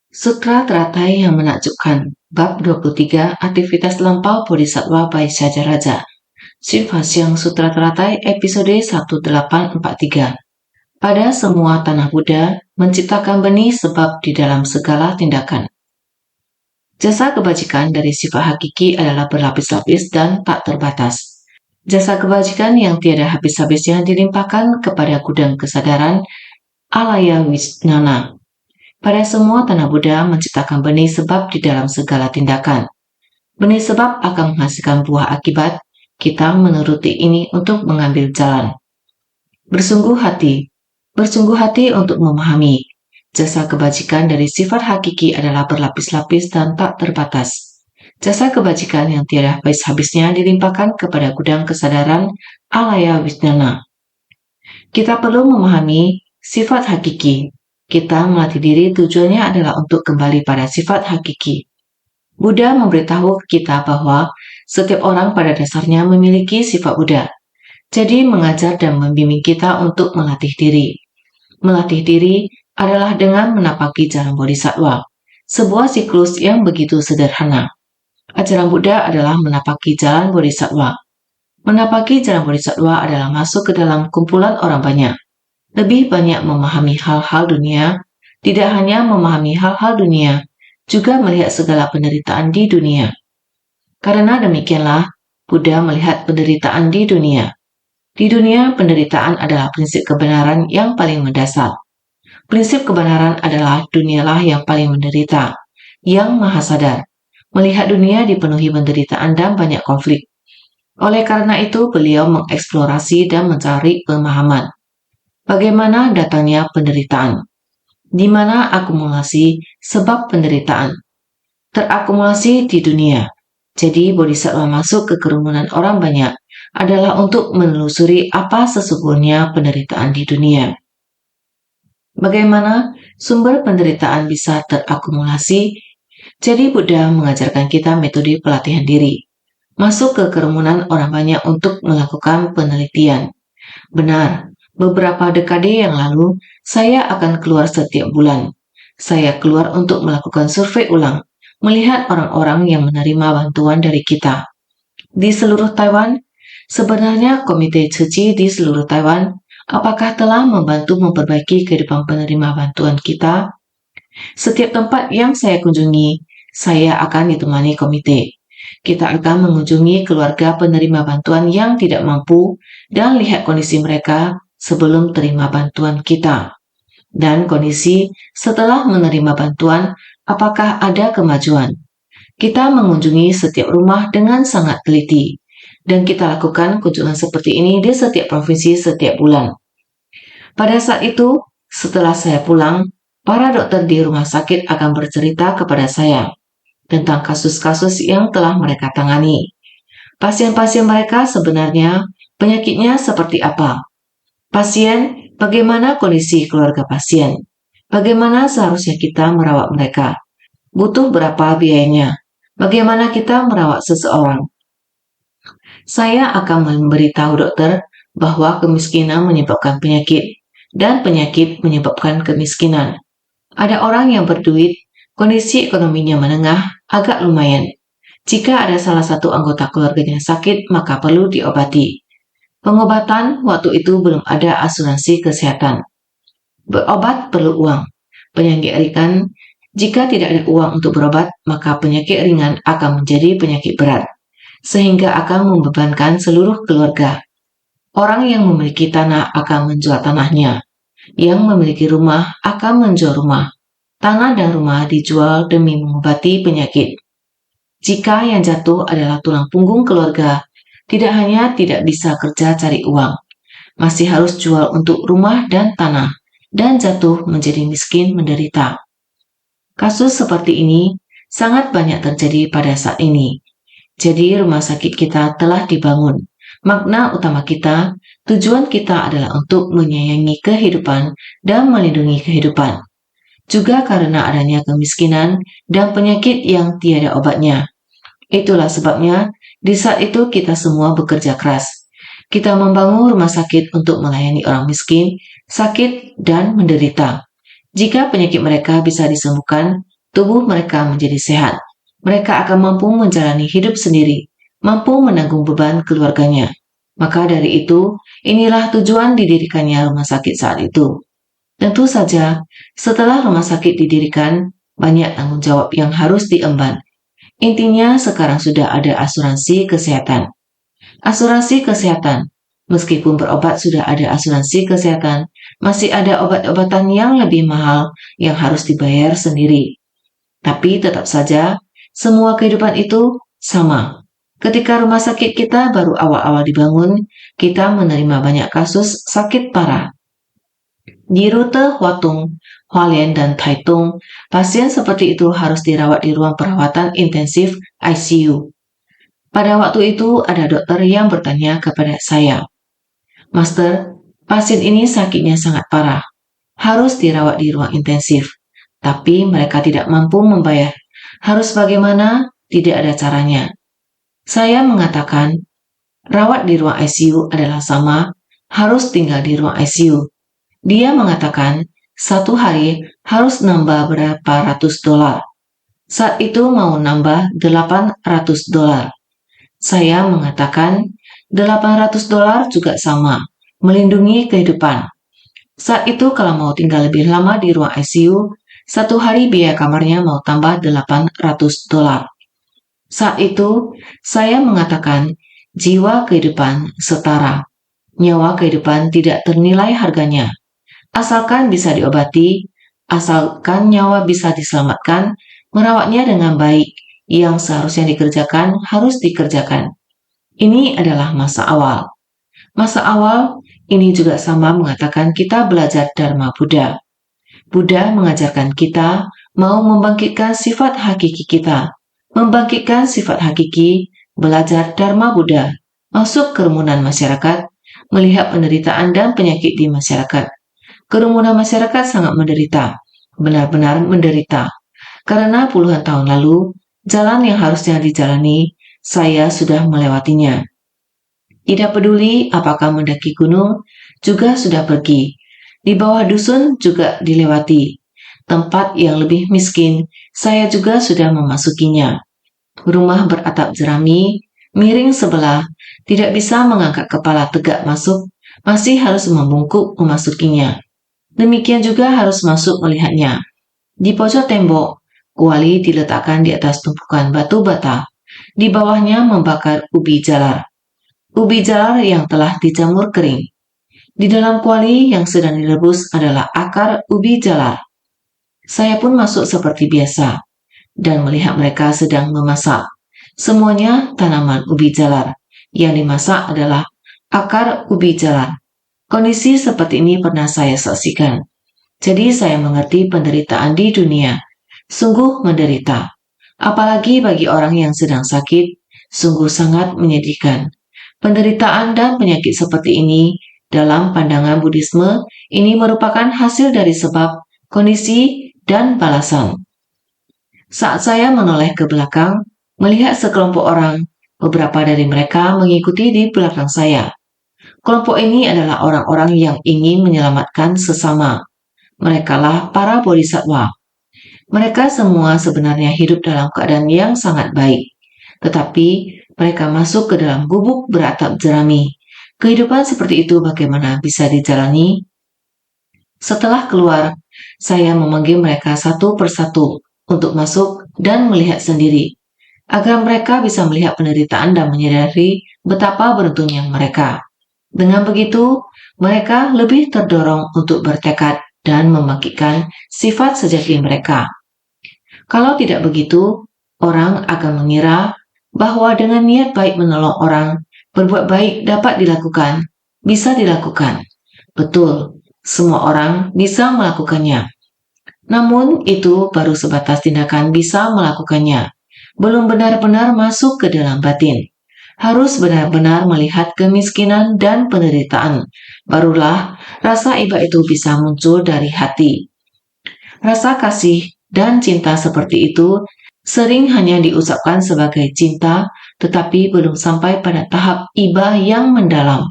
Sutra Teratai yang Menakjubkan, Bab 23, Aktivitas Lampau Bodhisattva by Sajaraja. Sivasyang Sutra Teratai episode 1843. Pada semua tanah Buddha, menciptakan benih sebab di dalam segala tindakan. Jasa kebajikan dari sifat hakiki adalah berlapis-lapis dan tak terbatas. Jasa kebajikan yang tiada habis-habisnya dilimpahkan kepada gudang kesadaran Alaya Wijnana. Pada semua tanah Buddha menciptakan benih sebab di dalam segala tindakan. Benih sebab akan menghasilkan buah akibat, kita menuruti ini untuk mengambil jalan. Bersungguh hati untuk memahami. Jasa kebajikan dari sifat hakiki adalah berlapis-lapis dan tak terbatas. Jasa kebajikan yang tiada habis-habisnya dilimpahkan kepada gudang kesadaran Alaya Wijnana. Kita perlu memahami sifat hakiki. Kita melatih diri tujuannya adalah untuk kembali pada sifat hakiki. Buddha memberitahu kita bahwa setiap orang pada dasarnya memiliki sifat Buddha. Jadi mengajar dan membimbing kita untuk melatih diri. Melatih diri adalah dengan menapaki jalan bodhisattva, sebuah siklus yang begitu sederhana. Ajaran Buddha adalah menapaki jalan bodhisattva. Menapaki jalan bodhisattva adalah masuk ke dalam kumpulan orang banyak. Lebih banyak memahami hal-hal dunia, tidak hanya memahami hal-hal dunia, juga melihat segala penderitaan di dunia. Karena demikianlah, Buddha melihat penderitaan di dunia. Di dunia, penderitaan adalah prinsip kebenaran yang paling mendasar. Prinsip kebenaran adalah dunialah yang paling menderita, yang maha sadar. Melihat dunia dipenuhi penderitaan dan banyak konflik. Oleh karena itu, beliau mengeksplorasi dan mencari pemahaman. Bagaimana datangnya penderitaan? Di mana akumulasi sebab penderitaan? Terakumulasi di dunia. Jadi bodhisattva masuk ke kerumunan orang banyak adalah untuk menelusuri apa sesungguhnya penderitaan di dunia. Bagaimana sumber penderitaan bisa terakumulasi? Jadi Buddha mengajarkan kita metode pelatihan diri. Masuk ke kerumunan orang banyak untuk melakukan penelitian. Benar. Beberapa dekade yang lalu, saya akan keluar setiap bulan. Saya keluar untuk melakukan survei ulang, melihat orang-orang yang menerima bantuan dari kita. Di seluruh Taiwan, sebenarnya Komite Ceci di seluruh Taiwan, apakah telah membantu memperbaiki kehidupan penerima bantuan kita? Setiap tempat yang saya kunjungi, saya akan ditemani komite. Kita akan mengunjungi keluarga penerima bantuan yang tidak mampu dan lihat kondisi mereka sebelum terima bantuan kita. Dan kondisi setelah menerima bantuan, apakah ada kemajuan. Kita mengunjungi setiap rumah dengan sangat teliti. Dan kita lakukan kunjungan seperti ini di setiap provinsi setiap bulan. Pada saat itu, setelah saya pulang, para dokter di rumah sakit akan bercerita kepada saya tentang kasus-kasus yang telah mereka tangani. Pasien-pasien mereka sebenarnya penyakitnya seperti apa? Pasien, bagaimana kondisi keluarga pasien? Bagaimana seharusnya kita merawat mereka? Butuh berapa biayanya? Bagaimana kita merawat seseorang? Saya akan memberitahu dokter bahwa kemiskinan menyebabkan penyakit dan penyakit menyebabkan kemiskinan. Ada orang yang berduit, kondisi ekonominya menengah, agak lumayan. Jika ada salah satu anggota keluarganya sakit, maka perlu diobati. Pengobatan waktu itu belum ada asuransi kesehatan. Berobat perlu uang. Penyakit ringan, jika tidak ada uang untuk berobat, maka penyakit ringan akan menjadi penyakit berat, sehingga akan membebankan seluruh keluarga. Orang yang memiliki tanah akan menjual tanahnya. Yang memiliki rumah akan menjual rumah. Tanah dan rumah dijual demi mengobati penyakit. Jika yang jatuh adalah tulang punggung keluarga, tidak hanya tidak bisa kerja cari uang, masih harus jual untuk rumah dan tanah, dan jatuh menjadi miskin menderita. Kasus seperti ini sangat banyak terjadi pada saat ini. Jadi rumah sakit kita telah dibangun. Makna utama kita, tujuan kita adalah untuk menyayangi kehidupan dan melindungi kehidupan. Juga karena adanya kemiskinan dan penyakit yang tiada obatnya. Itulah sebabnya, di saat itu kita semua bekerja keras. Kita membangun rumah sakit untuk melayani orang miskin, sakit, dan menderita. Jika penyakit mereka bisa disembuhkan, tubuh mereka menjadi sehat. Mereka akan mampu menjalani hidup sendiri, mampu menanggung beban keluarganya. Maka dari itu, inilah tujuan didirikannya rumah sakit saat itu. Tentu saja, setelah rumah sakit didirikan, banyak tanggung jawab yang harus diemban. Intinya sekarang sudah ada asuransi kesehatan. Asuransi kesehatan. Meskipun berobat sudah ada asuransi kesehatan, masih ada obat-obatan yang lebih mahal yang harus dibayar sendiri. Tapi tetap saja, semua kehidupan itu sama. Ketika rumah sakit kita baru awal-awal dibangun, kita menerima banyak kasus sakit parah. Di rute Huatung, Hualien, dan Taitung, pasien seperti itu harus dirawat di ruang perawatan intensif ICU. Pada waktu itu ada dokter yang bertanya kepada saya, "Master, pasien ini sakitnya sangat parah, harus dirawat di ruang intensif, tapi mereka tidak mampu membayar. Harus bagaimana? Tidak ada caranya." Saya mengatakan, rawat di ruang ICU adalah sama, harus tinggal di ruang ICU. Dia mengatakan, 1 hari harus nambah berapa ratus dolar. Saat itu mau nambah $800. Saya mengatakan, $800 juga sama, melindungi kehidupan. Saat itu kalau mau tinggal lebih lama di ruang ICU, 1 hari biaya kamarnya mau tambah $800. Saat itu, saya mengatakan, jiwa kehidupan setara. Nyawa kehidupan tidak ternilai harganya. Asalkan bisa diobati, asalkan nyawa bisa diselamatkan, merawatnya dengan baik, yang seharusnya dikerjakan harus dikerjakan. Ini adalah masa awal. Masa awal ini juga sama mengatakan kita belajar Dharma Buddha. Buddha mengajarkan kita mau membangkitkan sifat hakiki kita. Membangkitkan sifat hakiki, belajar Dharma Buddha, masuk kerumunan masyarakat, melihat penderitaan dan penyakit di masyarakat. Kerumunan masyarakat sangat menderita, benar-benar menderita. Karena puluhan tahun lalu, jalan yang harusnya dijalani, saya sudah melewatinya. Tidak peduli apakah mendaki gunung, juga sudah pergi. Di bawah dusun juga dilewati. Tempat yang lebih miskin, saya juga sudah memasukinya. Rumah beratap jerami, miring sebelah, tidak bisa mengangkat kepala tegak masuk, masih harus membungkuk memasukinya. Demikian juga harus masuk melihatnya. Di pojok tembok, kuali diletakkan di atas tumpukan batu bata. Di bawahnya membakar ubi jalar. Ubi jalar yang telah dijamur kering. Di dalam kuali yang sedang direbus adalah akar ubi jalar. Saya pun masuk seperti biasa dan melihat mereka sedang memasak. Semuanya tanaman ubi jalar. Yang dimasak adalah akar ubi jalar. Kondisi seperti ini pernah saya saksikan. Jadi saya mengerti penderitaan di dunia. Sungguh menderita. Apalagi bagi orang yang sedang sakit, sungguh sangat menyedihkan. Penderitaan dan penyakit seperti ini dalam pandangan Buddhisme ini merupakan hasil dari sebab, kondisi, dan balasan. Saat saya menoleh ke belakang, melihat sekelompok orang, beberapa dari mereka mengikuti di belakang saya. Kelompok ini adalah orang-orang yang ingin menyelamatkan sesama. Merekalah para bodhisattva. Mereka semua sebenarnya hidup dalam keadaan yang sangat baik. Tetapi mereka masuk ke dalam gubuk beratap jerami. Kehidupan seperti itu bagaimana bisa dijalani? Setelah keluar, saya memanggil mereka satu persatu untuk masuk dan melihat sendiri, agar mereka bisa melihat penderitaan dan menyadari betapa beruntungnya mereka. Dengan begitu, mereka lebih terdorong untuk bertekad dan membangkitkan sifat sejati mereka. Kalau tidak begitu, orang akan mengira bahwa dengan niat baik menolong orang, berbuat baik dapat dilakukan, bisa dilakukan. Betul, semua orang bisa melakukannya. Namun itu baru sebatas tindakan bisa melakukannya. Belum benar-benar masuk ke dalam batin. Harus benar-benar melihat kemiskinan dan penderitaan. Barulah rasa iba itu bisa muncul dari hati. Rasa kasih dan cinta seperti itu sering hanya diucapkan sebagai cinta, tetapi belum sampai pada tahap iba yang mendalam.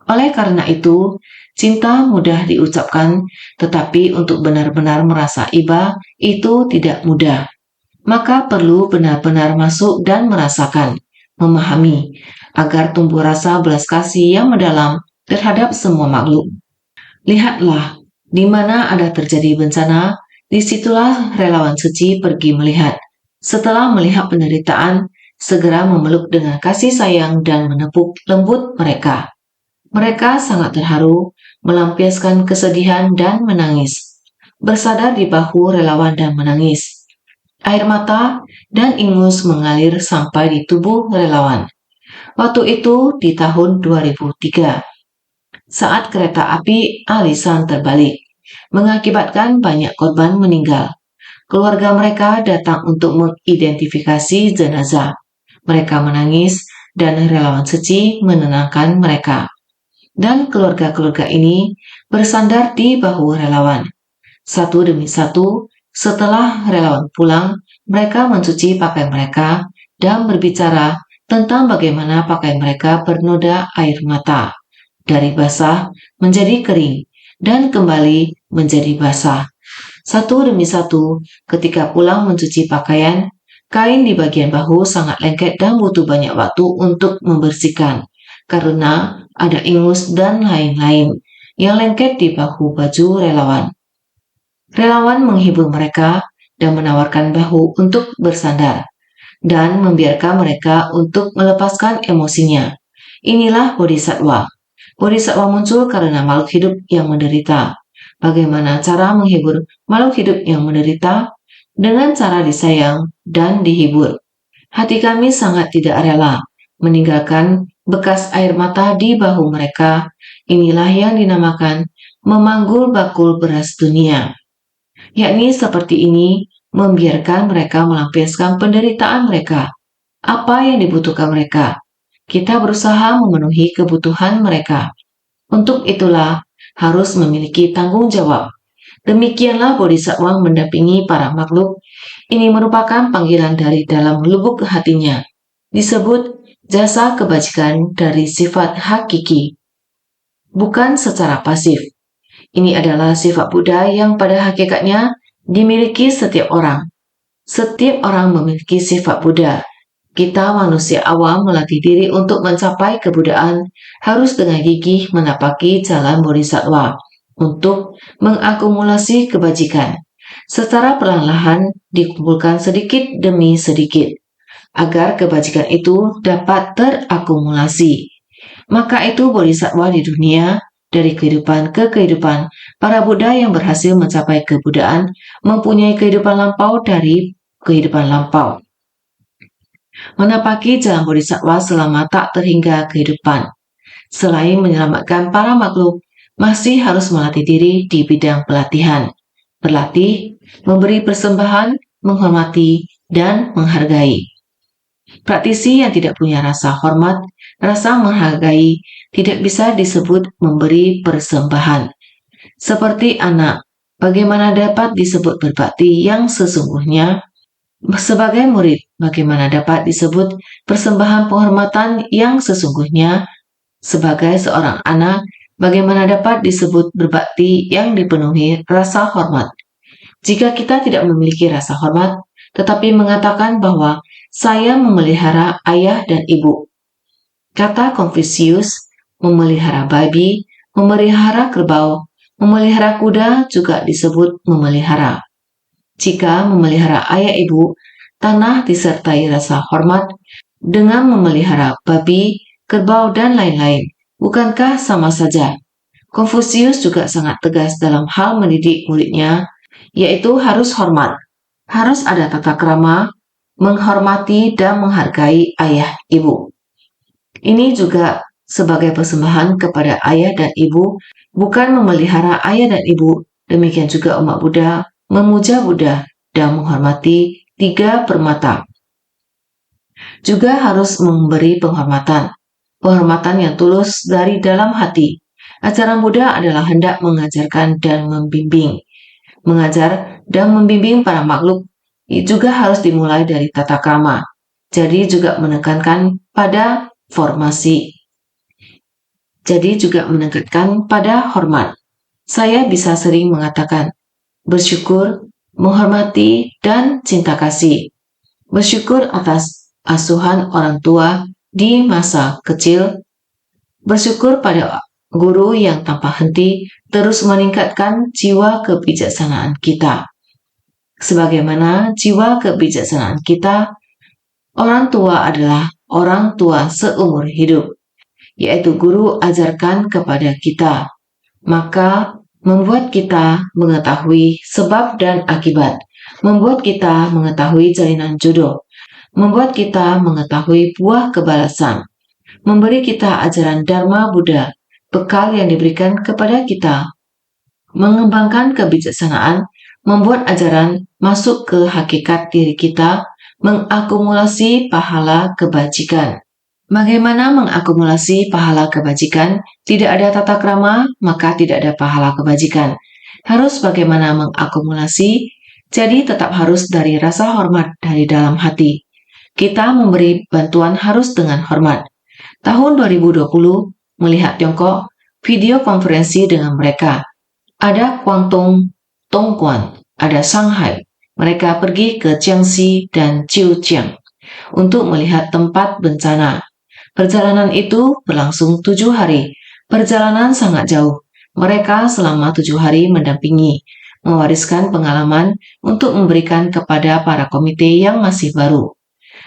Oleh karena itu, cinta mudah diucapkan, tetapi untuk benar-benar merasa iba itu tidak mudah. Maka perlu benar-benar masuk dan merasakan, memahami, agar tumbuh rasa belas kasih yang mendalam terhadap semua makhluk. Lihatlah, di mana ada terjadi bencana, disitulah relawan suci pergi melihat. Setelah melihat penderitaan, segera memeluk dengan kasih sayang dan menepuk lembut mereka. Mereka sangat terharu, melampiaskan kesedihan dan menangis. Bersandar di bahu relawan dan menangis. Air mata dan ingus mengalir sampai di tubuh relawan. Waktu itu di tahun 2003, saat kereta api Alisan terbalik, mengakibatkan banyak korban meninggal. Keluarga mereka datang untuk mengidentifikasi jenazah. Mereka menangis dan relawan suci menenangkan mereka. Dan keluarga-keluarga ini bersandar di bahu relawan. Satu demi satu, setelah relawan pulang, mereka mencuci pakaian mereka dan berbicara tentang bagaimana pakaian mereka bernoda air mata. Dari basah menjadi kering dan kembali menjadi basah. Satu demi satu, ketika pulang mencuci pakaian, kain di bagian bahu sangat lengket dan butuh banyak waktu untuk membersihkan, karena ada ingus dan lain-lain yang lengket di bahu baju relawan. Relawan menghibur mereka dan menawarkan bahu untuk bersandar, dan membiarkan mereka untuk melepaskan emosinya. Inilah bodhisattva. Bodhisattva muncul karena makhluk hidup yang menderita. Bagaimana cara menghibur makhluk hidup yang menderita? Dengan cara disayang dan dihibur. Hati kami sangat tidak rela meninggalkan bekas air mata di bahu mereka. Inilah yang dinamakan memanggul bakul beras dunia. Yakni seperti ini, membiarkan mereka melampiaskan penderitaan mereka. Apa yang dibutuhkan mereka? Kita berusaha memenuhi kebutuhan mereka. Untuk itulah harus memiliki tanggung jawab. Demikianlah bodhisattva mendampingi para makhluk. Ini merupakan panggilan dari dalam lubuk hatinya. Disebut jasa kebajikan dari sifat hakiki, bukan secara pasif. Ini adalah sifat Buddha yang pada hakikatnya dimiliki setiap orang. Setiap orang memiliki sifat Buddha. Kita manusia awam melatih diri untuk mencapai kebudaan harus dengan gigih menapaki jalan bodhisattva untuk mengakumulasi kebajikan. Secara perlahan-lahan dikumpulkan sedikit demi sedikit agar kebajikan itu dapat terakumulasi. Maka itu bodhisattva di dunia, dari kehidupan ke kehidupan, para Buddha yang berhasil mencapai kebudaan mempunyai kehidupan lampau dari kehidupan lampau. Menapaki jalan bodhisattva selama tak terhingga kehidupan. Selain menyelamatkan para makhluk, masih harus melatih diri di bidang pelatihan. Berlatih, memberi persembahan, menghormati, dan menghargai. Praktisi yang tidak punya rasa hormat, rasa menghargai, tidak bisa disebut memberi persembahan. Seperti anak, bagaimana dapat disebut berbakti yang sesungguhnya? Sebagai murid, bagaimana dapat disebut persembahan penghormatan yang sesungguhnya? Sebagai seorang anak, bagaimana dapat disebut berbakti yang dipenuhi rasa hormat? Jika kita tidak memiliki rasa hormat, tetapi mengatakan bahwa saya memelihara ayah dan ibu. Kata Confucius, memelihara babi, memelihara kerbau, memelihara kuda juga disebut memelihara. Jika memelihara ayah ibu, tanah disertai rasa hormat, dengan memelihara babi, kerbau, dan lain-lain, bukankah sama saja? Confucius juga sangat tegas dalam hal mendidik muridnya, yaitu harus hormat. Harus ada tata krama, menghormati dan menghargai ayah ibu. Ini juga sebagai persembahan kepada ayah dan ibu, bukan memelihara ayah dan ibu. Demikian juga umat Buddha memuja Buddha dan menghormati tiga permata. Juga harus memberi penghormatan yang tulus dari dalam hati. Ajaran Buddha adalah hendak mengajarkan dan membimbing. Mengajar dan membimbing para makhluk juga harus dimulai dari tata krama. Jadi juga menekankan pada formasi. jadi juga menekankan pada hormat. Saya bisa sering mengatakan bersyukur, menghormati, dan cinta kasih. Bersyukur atas asuhan orang tua di masa kecil, bersyukur pada guru yang tanpa henti terus meningkatkan jiwa kebijaksanaan kita. Sebagaimana jiwa kebijaksanaan kita, orang tua adalah orang tua seumur hidup, yaitu guru ajarkan kepada kita. Maka membuat kita mengetahui sebab dan akibat, membuat kita mengetahui jalinan jodoh, membuat kita mengetahui buah kebalasan, memberi kita ajaran Dharma Buddha, bekal yang diberikan kepada kita, mengembangkan kebijaksanaan, membuat ajaran masuk ke hakikat diri kita, mengakumulasi pahala kebajikan. Bagaimana mengakumulasi pahala kebajikan? Tidak ada tata krama, maka tidak ada pahala kebajikan. Harus bagaimana mengakumulasi? Jadi tetap harus dari rasa hormat dari dalam hati. Kita memberi bantuan harus dengan hormat. Tahun 2020, melihat Tiongkok, video konferensi dengan mereka. Ada Guangdong, Dongguan, ada Shanghai. Mereka pergi ke Jiangxi dan Zhejiang untuk melihat tempat bencana. Perjalanan itu berlangsung 7 hari. Perjalanan sangat jauh. Mereka selama 7 hari mendampingi, mewariskan pengalaman untuk memberikan kepada para komite yang masih baru.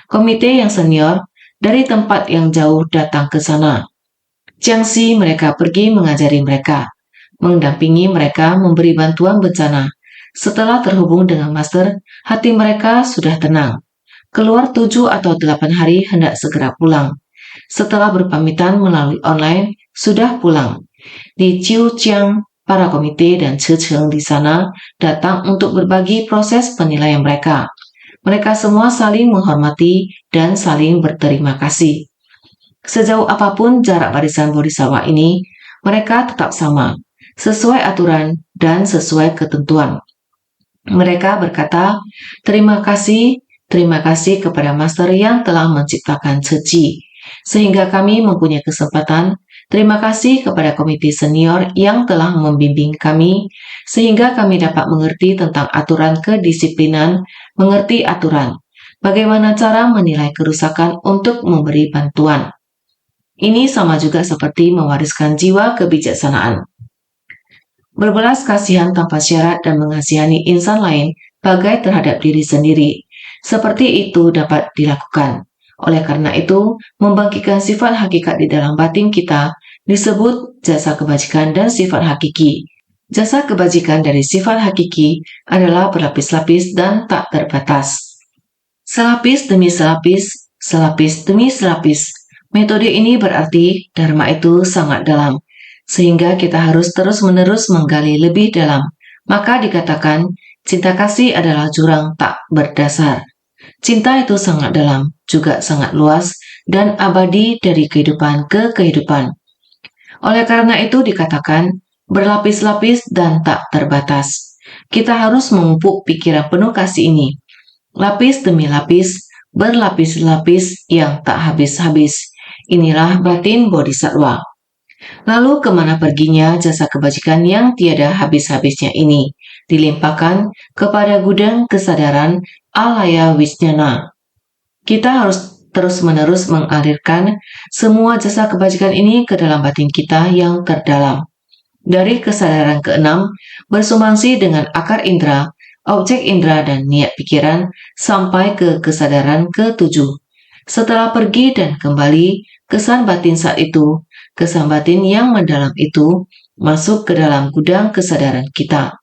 Komite yang senior dari tempat yang jauh datang ke sana. Jiangxi mereka pergi mengajari mereka, mendampingi mereka memberi bantuan bencana. Setelah terhubung dengan master, hati mereka sudah tenang. Keluar 7 atau 8 hari hendak segera pulang. Setelah berpamitan melalui online, sudah pulang. Di Zhejiang, para komite dan Zhejiang di sana datang untuk berbagi proses penilaian mereka. Mereka semua saling menghormati dan saling berterima kasih. Sejauh apapun jarak barisan bodhisattva ini, mereka tetap sama, sesuai aturan dan sesuai ketentuan. Mereka berkata, terima kasih kepada master yang telah menciptakan Ceci, sehingga kami mempunyai kesempatan. Terima kasih kepada komite senior yang telah membimbing kami, sehingga kami dapat mengerti tentang aturan kedisiplinan, mengerti aturan, bagaimana cara menilai kerusakan untuk memberi bantuan. Ini sama juga seperti mewariskan jiwa kebijaksanaan. Berbelas kasihan tanpa syarat dan mengasihani insan lain bagai terhadap diri sendiri. Seperti itu dapat dilakukan. Oleh karena itu, membangkitkan sifat hakikat di dalam batin kita disebut jasa kebajikan dan sifat hakiki. Jasa kebajikan dari sifat hakiki adalah berlapis-lapis dan tak terbatas. Selapis demi selapis, selapis demi selapis. Metode ini berarti Dharma itu sangat dalam, sehingga kita harus terus-menerus menggali lebih dalam. Maka dikatakan, cinta kasih adalah jurang tak berdasar. Cinta itu sangat dalam, juga sangat luas, dan abadi dari kehidupan ke kehidupan. Oleh karena itu dikatakan, berlapis-lapis dan tak terbatas. Kita harus memupuk pikiran penuh kasih ini. Lapis demi lapis, berlapis-lapis yang tak habis-habis. Inilah batin bodhisattva. Lalu kemana perginya jasa kebajikan yang tiada habis-habisnya ini? Dilimpahkan kepada gudang kesadaran Alaya Wisjana. Kita harus terus-menerus mengalirkan semua jasa kebajikan ini ke dalam batin kita yang terdalam. Dari kesadaran keenam, bersumbangsi dengan akar indera, objek indera dan niat pikiran, sampai ke kesadaran ketujuh. Setelah pergi dan kembali, kesan batin saat itu, kesan batin yang mendalam itu, masuk ke dalam gudang kesadaran kita.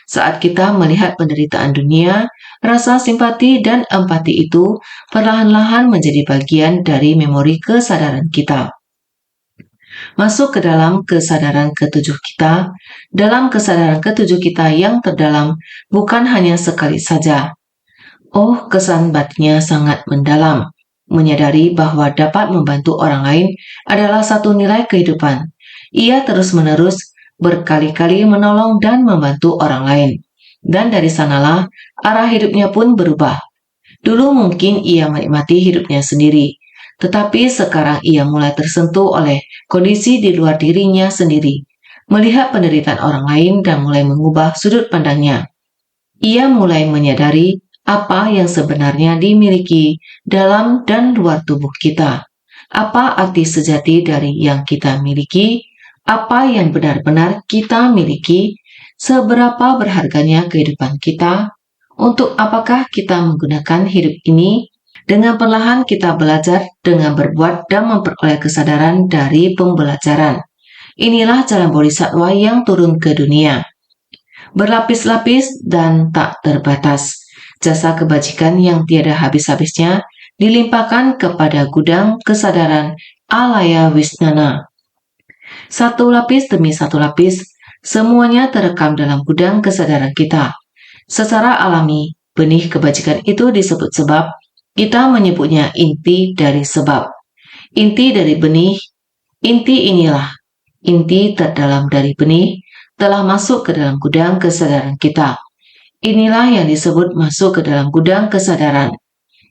Saat kita melihat penderitaan dunia, rasa simpati dan empati itu perlahan-lahan menjadi bagian dari memori kesadaran kita. Masuk ke dalam kesadaran ketujuh kita, dalam kesadaran ketujuh kita yang terdalam, bukan hanya sekali saja. Oh, kesan batinnya sangat mendalam. Menyadari bahwa dapat membantu orang lain adalah satu nilai kehidupan. Ia terus-menerus berkali-kali menolong dan membantu orang lain. Dan dari sanalah arah hidupnya pun berubah. Dulu mungkin ia menikmati hidupnya sendiri. Tetapi sekarang ia mulai tersentuh oleh kondisi di luar dirinya sendiri, melihat penderitaan orang lain dan mulai mengubah sudut pandangnya. Ia mulai menyadari apa yang sebenarnya dimiliki dalam dan luar tubuh kita. Apa arti sejati dari yang kita miliki? Apa yang benar-benar kita miliki? Seberapa berharganya kehidupan kita? Untuk apakah kita menggunakan hidup ini? Dengan perlahan kita belajar dengan berbuat dan memperoleh kesadaran dari pembelajaran. Inilah jalan bodhisattva yang turun ke dunia. Berlapis-lapis dan tak terbatas. Jasa kebajikan yang tiada habis-habisnya dilimpahkan kepada gudang kesadaran Alaya Wisnana. Satu lapis demi satu lapis, semuanya terekam dalam gudang kesadaran kita. Secara alami, benih kebajikan itu disebut sebab, kita menyebutnya inti dari sebab. Inti dari benih, inti inilah, inti terdalam dari benih, telah masuk ke dalam gudang kesadaran kita. Inilah yang disebut masuk ke dalam gudang kesadaran.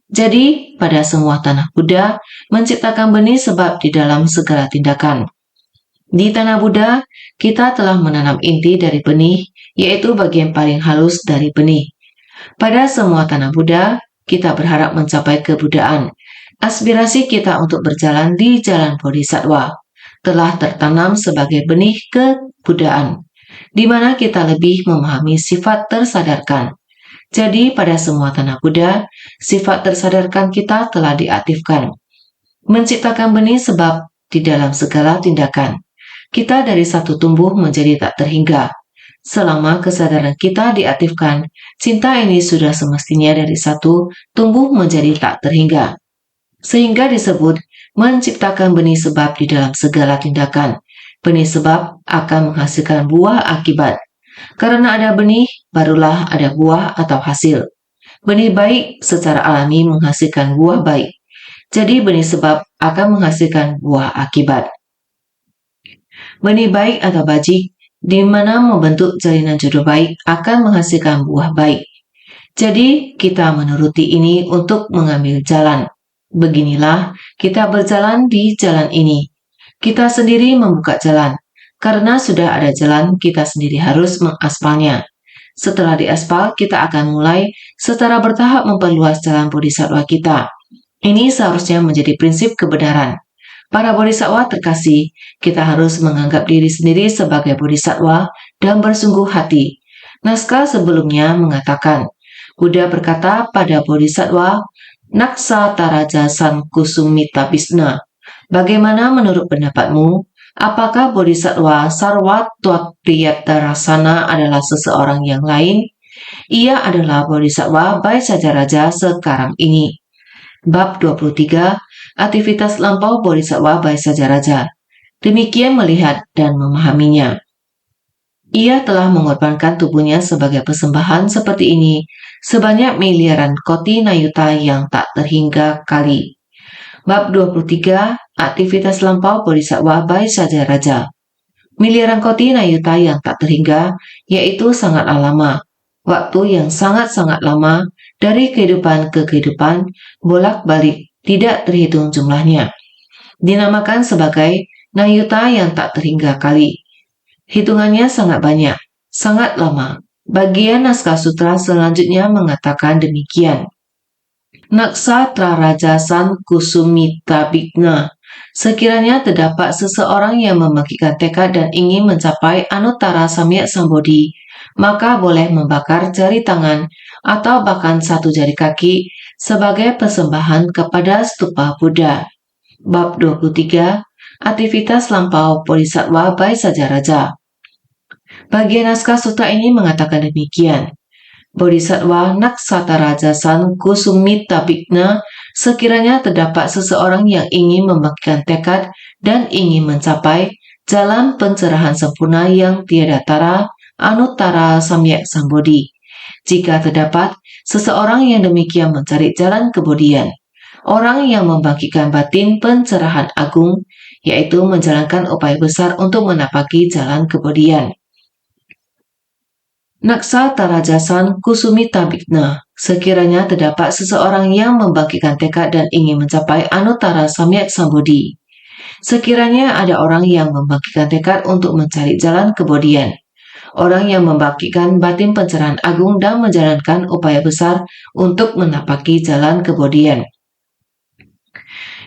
Jadi, pada semua tanah Buddha, menciptakan benih sebab di dalam segala tindakan. Di tanah Buddha, kita telah menanam inti dari benih, yaitu bagian paling halus dari benih. Pada semua tanah Buddha, kita berharap mencapai kebudaan. Aspirasi kita untuk berjalan di jalan bodhisattva telah tertanam sebagai benih kebudaan, di mana kita lebih memahami sifat tersadarkan. Jadi pada semua tanah Buddha, sifat tersadarkan kita telah diaktifkan. Menciptakan benih sebab di dalam segala tindakan. Kita dari satu tumbuh menjadi tak terhingga. Selama kesadaran kita diaktifkan, cinta ini sudah semestinya dari satu tumbuh menjadi tak terhingga. Sehingga disebut menciptakan benih sebab di dalam segala tindakan. Benih sebab akan menghasilkan buah akibat. Karena ada benih, barulah ada buah atau hasil. Benih baik secara alami menghasilkan buah baik. Jadi benih sebab akan menghasilkan buah akibat. Benih baik atau bajik, di mana membentuk jalinan jodoh baik akan menghasilkan buah baik. Jadi kita menuruti ini untuk mengambil jalan. Beginilah kita berjalan di jalan ini. Kita sendiri membuka jalan. Karena sudah ada jalan, kita sendiri harus mengaspalnya. Setelah diaspal, kita akan mulai secara bertahap memperluas jalan bodhisattva kita. Ini seharusnya menjadi prinsip kebenaran. Para bodhisattva terkasih, kita harus menganggap diri sendiri sebagai bodhisattva dan bersungguh hati. Naskah sebelumnya mengatakan, Buddha berkata pada bodhisattva Naksa Taraja San Kusumita Bisna, bagaimana menurut pendapatmu? Apakah bodhisattva Sarvatwapriyatarasana adalah seseorang yang lain? Ia adalah bodhisattva Vaisajaraja sekarang ini. Bab 23, aktivitas lampau bodhisattva Vaisajaraja. Demikian melihat dan memahaminya. Ia telah mengorbankan tubuhnya sebagai persembahan seperti ini sebanyak miliaran koti nayuta yang tak terhingga kali. Bab 23, aktivitas lampau bodhisattva Vaisajaraja. Miliaran koti nayuta yang tak terhingga, yaitu sangatlah lama. Waktu yang sangat-sangat lama, dari kehidupan ke kehidupan, bolak-balik, tidak terhitung jumlahnya. Dinamakan sebagai nayuta yang tak terhingga kali. Hitungannya sangat banyak, sangat lama. Bagian naskah sutra selanjutnya mengatakan demikian. Naksatra Rajasan Kusumita Bigna. Sekiranya terdapat seseorang yang membangkitkan tekad dan ingin mencapai Anuttara Samyak Sambodhi, maka boleh membakar jari tangan atau bahkan satu jari kaki sebagai persembahan kepada stupa Buddha. Bab 23, aktivitas lampau bodhisattva Vaisajaraja. Bagian naskah sutra ini mengatakan demikian. Bodhisattva Naksataraja San Kusumita Bigna, sekiranya terdapat seseorang yang ingin membangkitkan tekad dan ingin mencapai jalan pencerahan sempurna yang tiada tara, Anuttara Samyak Sambodhi. Jika terdapat seseorang yang demikian mencari jalan kebodian, orang yang membangkitkan batin pencerahan agung, yaitu menjalankan upaya besar untuk menapaki jalan kebodian. Naksa tarajasan kusumi tabikna, sekiranya terdapat seseorang yang membangkitkan tekad dan ingin mencapai anuttara samyak sambodhi. Sekiranya ada orang yang membangkitkan tekad untuk mencari jalan kebodian, orang yang membangkitkan batin pencerahan agung dan menjalankan upaya besar untuk menapaki jalan kebodian.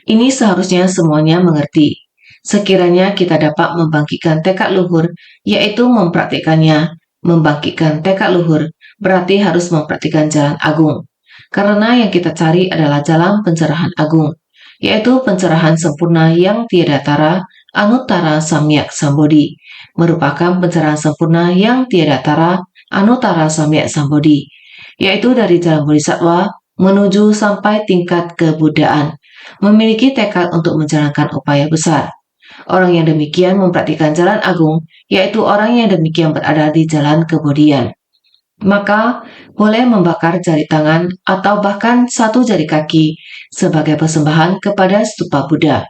Ini seharusnya semuanya mengerti. Sekiranya kita dapat membangkitkan tekad luhur, yaitu mempraktikkannya. Membangkitkan tekad luhur berarti harus mempraktikkan jalan agung. Karena yang kita cari adalah jalan pencerahan agung, yaitu pencerahan sempurna yang tiada tara, anuttara samyak sambodhi, merupakan pencerahan sempurna yang tiada tara, anuttara samyak sambodhi, yaitu dari jalan bodhisattva menuju sampai tingkat kebudaan, memiliki tekad untuk menjalankan upaya besar. Orang yang demikian mempraktikkan jalan agung, yaitu orang yang demikian berada di jalan kebodian. Maka boleh membakar jari tangan atau bahkan satu jari kaki sebagai persembahan kepada stupa Buddha.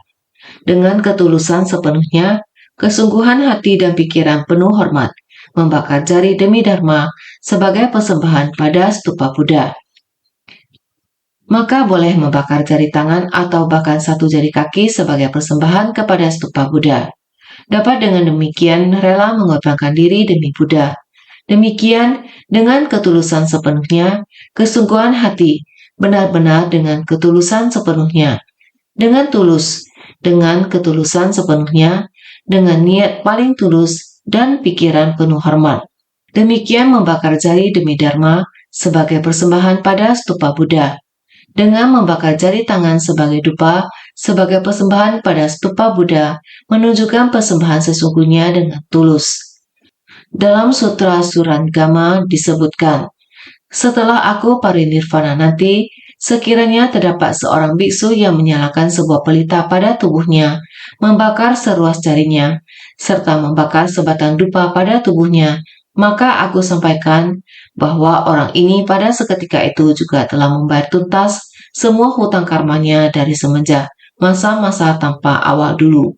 Dengan ketulusan sepenuhnya, kesungguhan hati dan pikiran penuh hormat, membakar jari demi dharma sebagai persembahan pada stupa Buddha. Maka boleh membakar jari tangan atau bahkan satu jari kaki sebagai persembahan kepada stupa Buddha. Dapat dengan demikian rela mengorbankan diri demi Buddha. Demikian dengan ketulusan sepenuhnya, kesungguhan hati, benar-benar dengan ketulusan sepenuhnya, dengan tulus, dengan ketulusan sepenuhnya, dengan niat paling tulus dan pikiran penuh hormat. Demikian membakar jari demi dharma sebagai persembahan pada stupa Buddha. Dengan membakar jari tangan sebagai dupa, sebagai persembahan pada stupa Buddha, menunjukkan persembahan sesungguhnya dengan tulus. Dalam Sutra Surangama disebutkan, setelah aku parinirvana nanti, sekiranya terdapat seorang biksu yang menyalakan sebuah pelita pada tubuhnya, membakar seruas jarinya, serta membakar sebatang dupa pada tubuhnya, maka aku sampaikan bahwa orang ini pada seketika itu juga telah membayar tuntas semua hutang karmanya dari semenjak masa-masa tanpa awal dulu.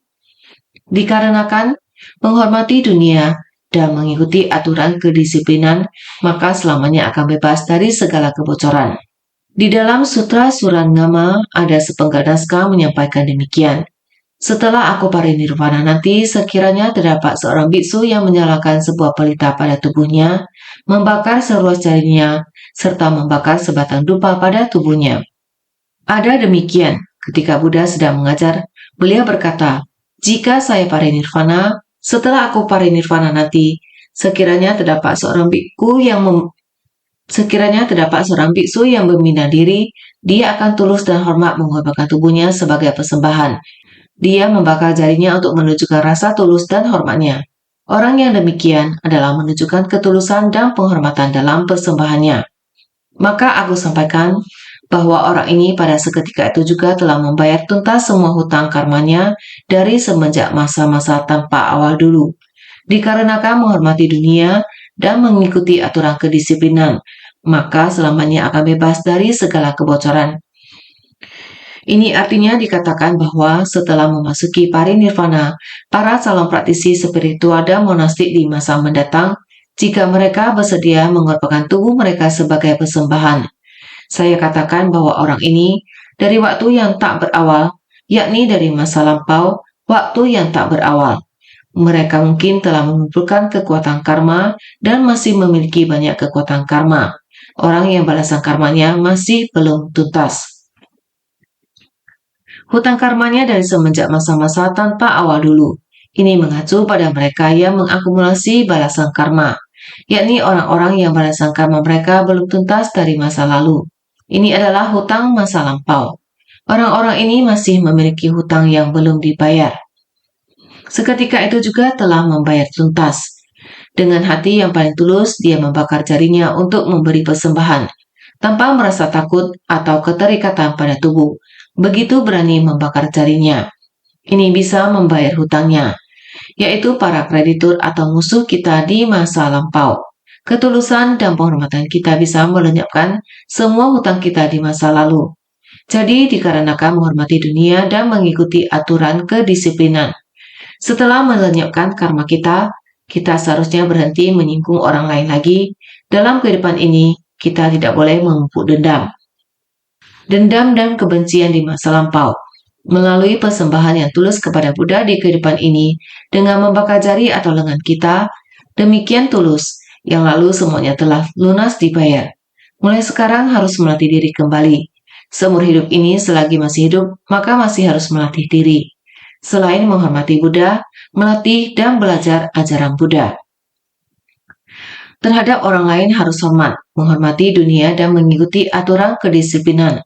Dikarenakan menghormati dunia dan mengikuti aturan kedisiplinan, maka selamanya akan bebas dari segala kebocoran. Di dalam Sutra Surangama ada sepenggal naskah menyampaikan demikian. Setelah aku parinirvana nanti, sekiranya terdapat seorang biksu yang menyalakan sebuah pelita pada tubuhnya, membakar seruas jarinya, serta membakar sebatang dupa pada tubuhnya. Ada demikian, ketika Buddha sedang mengajar, beliau berkata, jika saya parinirvana, setelah aku parinirvana nanti, sekiranya terdapat seorang biksu yang membina diri, dia akan tulus dan hormat mengorbankan tubuhnya sebagai persembahan. Dia membakar jarinya untuk menunjukkan rasa tulus dan hormatnya. Orang yang demikian adalah menunjukkan ketulusan dan penghormatan dalam persembahannya. Maka aku sampaikan bahwa orang ini pada seketika itu juga telah membayar tuntas semua hutang karmanya dari semenjak masa-masa tanpa awal dulu. Dikarenakan menghormati dunia dan mengikuti aturan kedisiplinan, maka selamanya akan bebas dari segala kebocoran. Ini artinya dikatakan bahwa setelah memasuki parinirvana, para calon praktisi spiritual dan monastik di masa mendatang, jika mereka bersedia mengorbankan tubuh mereka sebagai persembahan, saya katakan bahwa orang ini dari waktu yang tak berawal, yakni dari masa lampau, waktu yang tak berawal. Mereka mungkin telah mengumpulkan kekuatan karma dan masih memiliki banyak kekuatan karma. Orang yang balasan karmanya masih belum tuntas. Hutang karmanya dari semenjak masa-masa tanpa awal dulu. Ini mengacu pada mereka yang mengakumulasi balasan karma, yakni orang-orang yang balasan karma mereka belum tuntas dari masa lalu. Ini adalah hutang masa lampau. Orang-orang ini masih memiliki hutang yang belum dibayar. Seketika itu juga telah membayar tuntas. Dengan hati yang paling tulus, dia membakar jarinya untuk memberi persembahan, tanpa merasa takut atau keterikatan pada tubuh. Begitu berani membakar jarinya. Ini bisa membayar hutangnya, yaitu para kreditur atau musuh kita di masa lampau. Ketulusan dan penghormatan kita bisa melenyapkan semua hutang kita di masa lalu. Jadi dikarenakan menghormati dunia dan mengikuti aturan kedisiplinan, setelah melenyapkan karma kita, Kita seharusnya berhenti menyinggung orang lain lagi. Dalam kehidupan ini, kita tidak boleh memupuk dendam. Dendam dan kebencian di masa lampau. Melalui persembahan yang tulus kepada Buddha di kehidupan ini, dengan membakar jari atau lengan kita, demikian tulus, yang lalu semuanya telah lunas dibayar. Mulai sekarang harus melatih diri kembali. Seumur hidup ini selagi masih hidup, maka masih harus melatih diri. Selain menghormati Buddha, melatih dan belajar ajaran Buddha. Terhadap orang lain harus hormat, menghormati dunia dan mengikuti aturan kedisiplinan.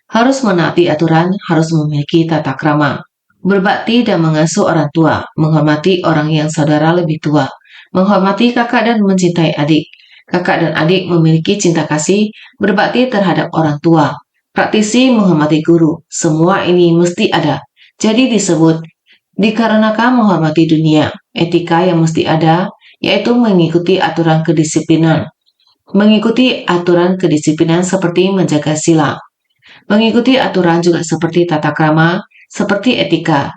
Harus menaati aturan, harus memiliki tata krama. Berbakti dan mengasuh orang tua, menghormati orang yang saudara lebih tua, menghormati kakak dan mencintai adik. Kakak dan adik memiliki cinta kasih, berbakti terhadap orang tua. Praktisi menghormati guru, semua ini mesti ada. Jadi disebut, dikarenakan menghormati dunia, etika yang mesti ada, yaitu mengikuti aturan kedisiplinan. Mengikuti aturan kedisiplinan seperti menjaga sila. Mengikuti aturan juga seperti tata krama, seperti etika.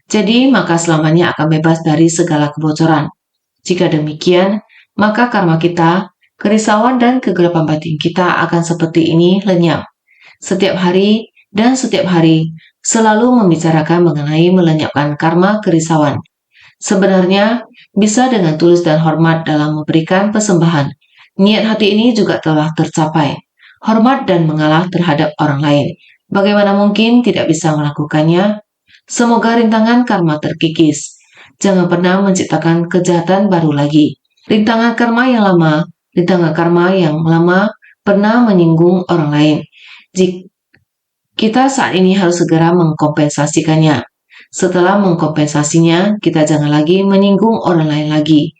Jadi maka selamanya akan bebas dari segala kebocoran. Jika demikian, maka karma kita, kerisauan dan kegelapan batin kita akan seperti ini lenyap. Setiap hari dan setiap hari selalu membicarakan mengenai melenyapkan karma kerisauan. Sebenarnya, bisa dengan tulus dan hormat dalam memberikan persembahan. Niat hati ini juga telah tercapai. Hormat dan mengalah terhadap orang lain. Bagaimana mungkin tidak bisa melakukannya? Semoga rintangan karma terkikis. Jangan pernah menciptakan kejahatan baru lagi. Rintangan karma yang lama pernah menyinggung orang lain. Kita saat ini harus segera mengkompensasikannya. Setelah mengkompensasinya, kita jangan lagi menyinggung orang lain lagi.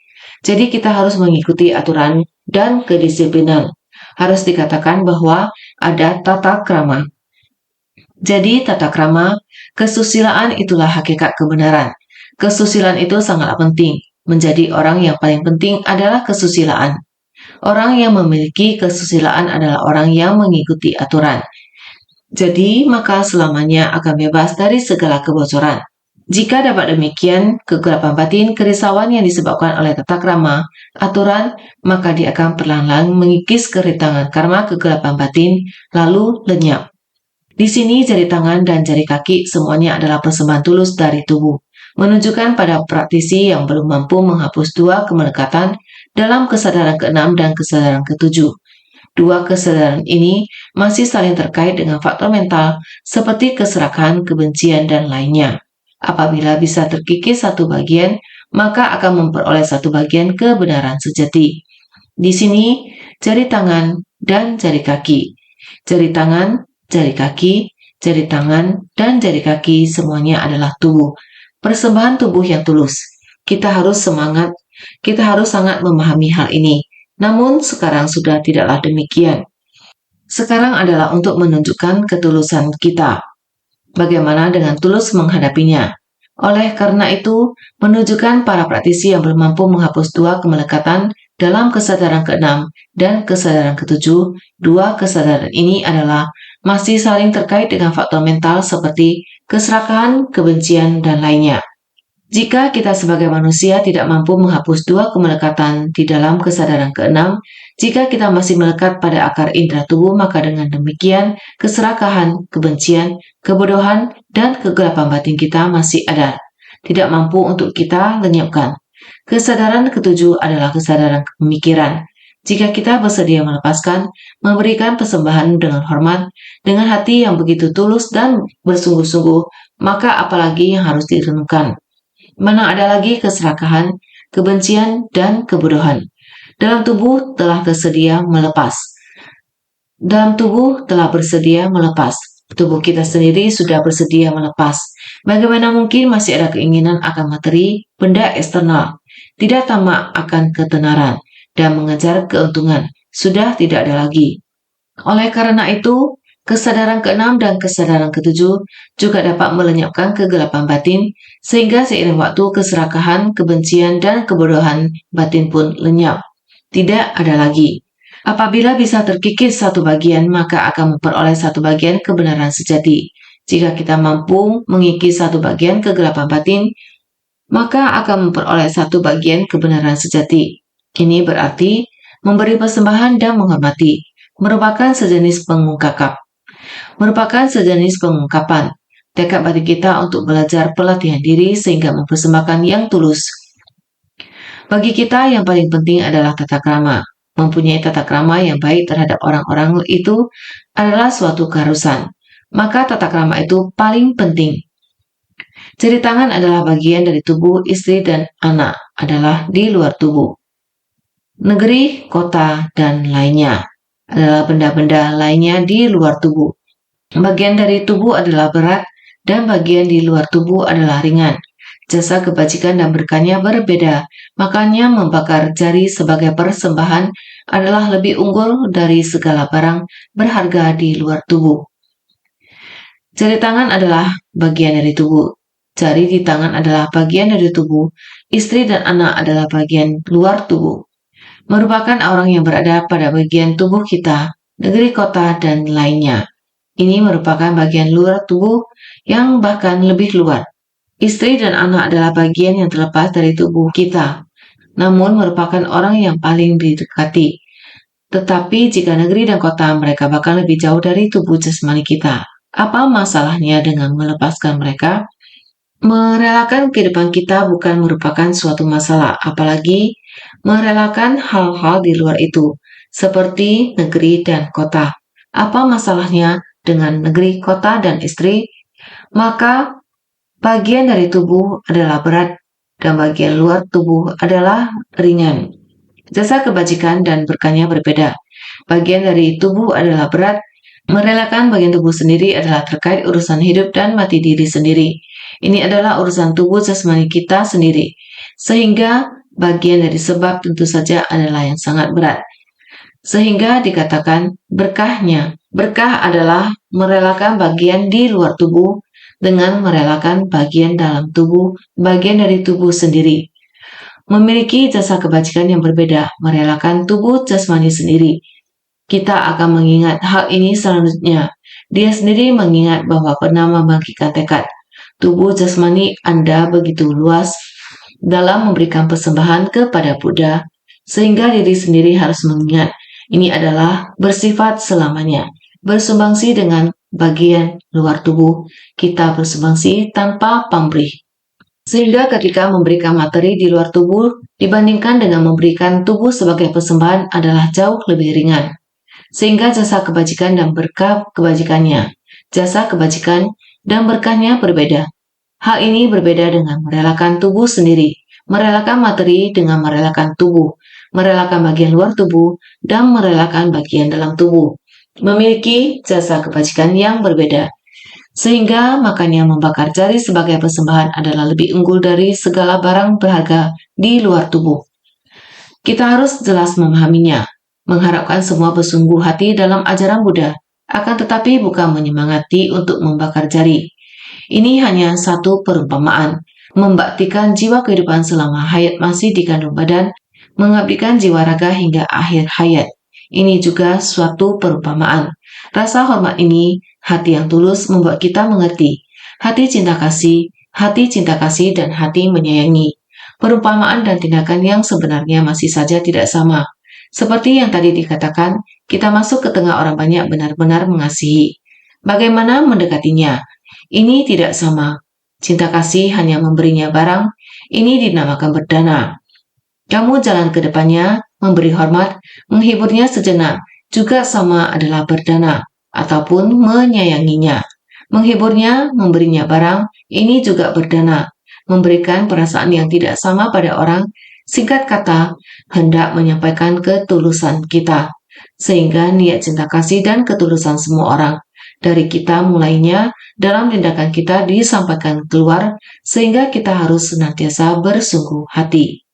Jadi kita harus mengikuti aturan dan kedisiplinan. Harus dikatakan bahwa ada tata krama. Jadi tata krama, kesusilaan itulah hakikat kebenaran. Kesusilaan itu sangatlah penting. Menjadi orang yang paling penting adalah kesusilaan. Orang yang memiliki kesusilaan adalah orang yang mengikuti aturan. Jadi, maka selamanya akan bebas dari segala kebocoran. Jika dapat demikian, kegelapan batin, kerisauan yang disebabkan oleh tata krama, aturan, maka dia akan perlahan-lahan mengikis kerintangan karma kegelapan batin, lalu lenyap. Di sini jari tangan dan jari kaki semuanya adalah persembahan tulus dari tubuh, menunjukkan pada praktisi yang belum mampu menghapus dua kemelekatan dalam kesadaran ke-6 dan kesadaran ke-7. Dua kesadaran ini masih saling terkait dengan faktor mental seperti keserakahan, kebencian, dan lainnya. Apabila bisa terkikis satu bagian, maka akan memperoleh satu bagian kebenaran sejati. Di sini, jari tangan dan jari kaki. Jari tangan, jari kaki, jari tangan, dan jari kaki semuanya adalah tubuh. Persembahan tubuh yang tulus. Kita harus sangat memahami hal ini. Namun sekarang sudah tidaklah demikian. Sekarang adalah untuk menunjukkan ketulusan kita. Bagaimana dengan tulus menghadapinya? Oleh karena itu, menunjukkan para praktisi yang belum mampu menghapus dua kemelekatan dalam kesadaran ke-6 dan kesadaran ke-7, dua kesadaran ini adalah masih saling terkait dengan faktor mental seperti keserakahan, kebencian, dan lainnya. Jika kita sebagai manusia tidak mampu menghapus dua kemelekatan di dalam kesadaran ke-6, jika kita masih melekat pada akar indera tubuh, maka dengan demikian keserakahan, kebencian, kebodohan, dan kegelapan batin kita masih ada. Tidak mampu untuk kita lenyapkan. Kesadaran ke-7 adalah kesadaran pemikiran. Jika kita bersedia melepaskan, memberikan persembahan dengan hormat, dengan hati yang begitu tulus dan bersungguh-sungguh, maka apalagi yang harus direnungkan? Mana ada lagi keserakahan, kebencian, dan kebodohan. Dalam tubuh telah bersedia melepas. Tubuh kita sendiri sudah bersedia melepas. Bagaimana mungkin masih ada keinginan akan materi, benda eksternal, tidak tamak akan ketenaran, dan mengejar keuntungan, sudah tidak ada lagi. Oleh karena itu, kesadaran ke-6 dan kesadaran ke-7 juga dapat melenyapkan kegelapan batin, sehingga seiring waktu keserakahan, kebencian, dan kebodohan batin pun lenyap. Tidak ada lagi. Apabila bisa terkikis satu bagian, maka akan memperoleh satu bagian kebenaran sejati. Jika kita mampu mengikis satu bagian kegelapan batin, maka akan memperoleh satu bagian kebenaran sejati. Ini berarti memberi persembahan dan menghormati, merupakan sejenis pengungkapan tekad bagi kita untuk belajar pelatihan diri sehingga mempersembahkan yang tulus. Bagi kita yang paling penting adalah tata krama. Mempunyai tata krama yang baik terhadap orang-orang itu adalah suatu keharusan. Maka tata krama itu paling penting. Jari tangan adalah bagian dari tubuh, istri dan anak adalah di luar tubuh. Negeri, kota, dan lainnya adalah benda-benda lainnya di luar tubuh. Bagian dari tubuh adalah berat dan bagian di luar tubuh adalah ringan. Jasa kebajikan dan berkahnya berbeda, makanya membakar jari sebagai persembahan adalah lebih unggul dari segala barang berharga di luar tubuh. Jari tangan adalah bagian dari tubuh. Jari di tangan adalah bagian dari tubuh. Istri dan anak adalah bagian luar tubuh. Merupakan orang yang berada pada bagian tubuh kita, negeri, kota, dan lainnya. Ini merupakan bagian luar tubuh yang bahkan lebih luar. Istri dan anak adalah bagian yang terlepas dari tubuh kita, namun merupakan orang yang paling didekati. Tetapi jika negeri dan kota mereka bahkan lebih jauh dari tubuh jasmani kita. Apa masalahnya dengan melepaskan mereka? Merelakan kehidupan kita bukan merupakan suatu masalah, apalagi merelakan hal-hal di luar itu, seperti negeri dan kota. Apa masalahnya dengan negeri, kota, dan istri? Maka bagian dari tubuh adalah berat dan bagian luar tubuh adalah ringan. Jasa kebajikan dan berkahnya berbeda. Bagian dari tubuh adalah berat, merelakan bagian tubuh sendiri adalah terkait urusan hidup dan mati diri sendiri. Ini adalah urusan tubuh jasmani kita sendiri, sehingga bagian dari sebab tentu saja adalah yang sangat berat. Sehingga dikatakan berkahnya. Berkah adalah merelakan bagian di luar tubuh dengan merelakan bagian dalam tubuh, bagian dari tubuh sendiri. Memiliki jasa kebajikan yang berbeda, merelakan tubuh jasmani sendiri. Kita akan mengingat hal ini selanjutnya. Dia sendiri mengingat bahwa pernah membangkitkan tekad. Tubuh jasmani Anda begitu luas dalam memberikan persembahan kepada Buddha, sehingga diri sendiri harus mengingat ini adalah bersifat selamanya. Bersumbangsi dengan bagian luar tubuh, kita bersumbangsi tanpa pamrih. Sehingga ketika memberikan materi di luar tubuh dibandingkan dengan memberikan tubuh sebagai persembahan adalah jauh lebih ringan. Sehingga jasa kebajikan dan berkah kebajikannya, jasa kebajikan dan berkahnya berbeda. Hal ini berbeda dengan merelakan tubuh sendiri, merelakan materi dengan merelakan tubuh, merelakan bagian luar tubuh, dan merelakan bagian dalam tubuh. Memiliki jasa kebajikan yang berbeda. Sehingga makanya membakar jari sebagai persembahan adalah lebih unggul dari segala barang berharga di luar tubuh. Kita harus jelas memahaminya, mengharapkan semua bersungguh hati dalam ajaran Buddha, akan tetapi bukan menyemangati untuk membakar jari. Ini hanya satu perumpamaan, membaktikan jiwa kehidupan selama hayat masih dikandung badan, mengabdikan jiwa raga hingga akhir hayat. Ini juga suatu perumpamaan. Rasa hormat ini, hati yang tulus membuat kita mengerti. Hati cinta kasih, dan hati menyayangi. Perumpamaan dan tindakan yang sebenarnya masih saja tidak sama. Seperti yang tadi dikatakan, kita masuk ke tengah orang banyak benar-benar mengasihi. Bagaimana mendekatinya? Ini tidak sama. Cinta kasih hanya memberinya barang, ini dinamakan berdana. Kamu jalan ke depannya, memberi hormat, menghiburnya sejenak, juga sama adalah berdana, ataupun menyayanginya. Menghiburnya, memberinya barang, ini juga berdana. Memberikan perasaan yang tidak sama pada orang, singkat kata, hendak menyampaikan ketulusan kita. Sehingga niat cinta kasih dan ketulusan semua orang dari kita mulainya dalam tindakan kita disampaikan keluar, sehingga kita harus senantiasa bersungguh hati.